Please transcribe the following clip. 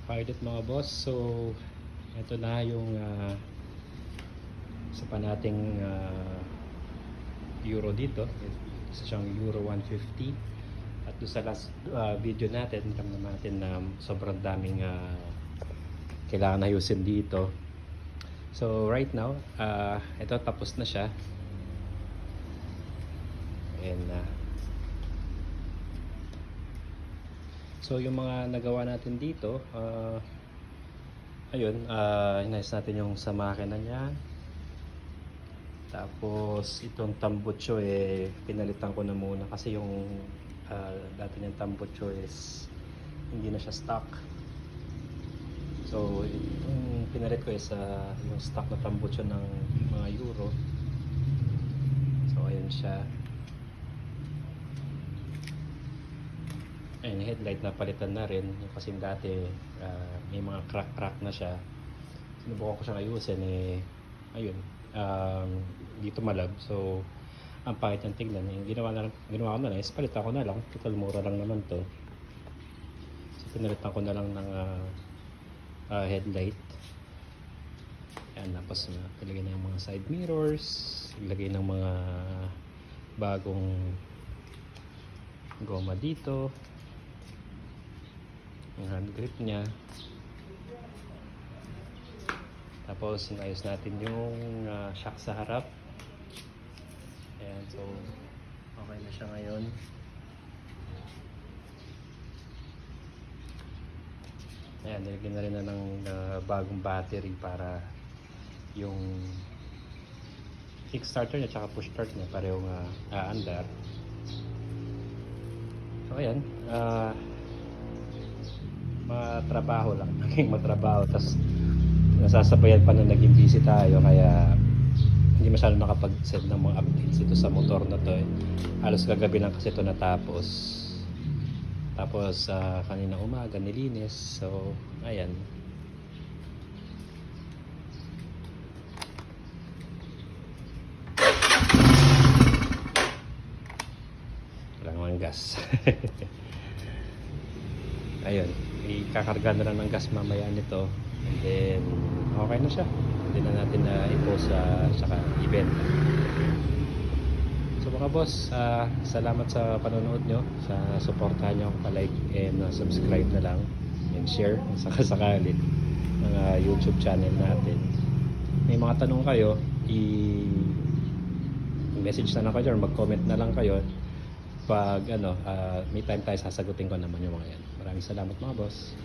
Pilot mga boss, so ito na yung isa pa nating euro dito. Isa siyang euro 150. At doon sa last video natin, naman natin na sobrang daming kailangan ayusin dito. So right now, ito tapos na siya. And so yung mga nagawa natin dito, ayun, inayos natin yung sa makina niya. Tapos itong tambutso pinalitan ko na muna kasi yung dati niyang tambutso hindi na siya stock. So yung pinalit ko yung stock na tambutso ng mga euro. So ayun siya. Ayun, headlight na palitan na rin kasi dati may mga crack na siya. Sinubukan ko siyang ayusin ayun, dito malab. So ang pangit ng tignan, yung ginawa ko na lang is palitan ko na lang, total mura lang naman to. So pinalitan ko na lang ng headlight. Ayan, tapos ilagay na yung mga side mirrors, ilagay ng mga bagong goma dito, yung hand grip niya. Tapos inayos natin yung shock sa harap. Ayan, so okay na siya ngayon. Ayan, nilagyan na rin na ng bagong battery para yung kickstarter niya tsaka push start niya parehong aandar. So ayan, matrabaho lang, naging matrabaho, tas nasasabayan pa na naging busy tayo kaya hindi masyado nakapag-send ng mga updates ito sa motor na to. Halos kagabi lang kasi ito natapos, tapos kanina umaga nilinis. So ayan, walang mang gas. Ayun, ikakarga na lang ng gas mamaya nito, and then okay na siya. Hindi na natin i-post saka event. So mga boss, salamat sa panonood nyo, sa suportahan nyo, pa-like and subscribe na lang and share saka sakali ng YouTube channel natin. May mga tanong kayo, i-message na lang kayo or mag-comment na lang kayo. Pag may time tayo, sasagutin ko naman yung mga yan. Maraming salamat mga boss.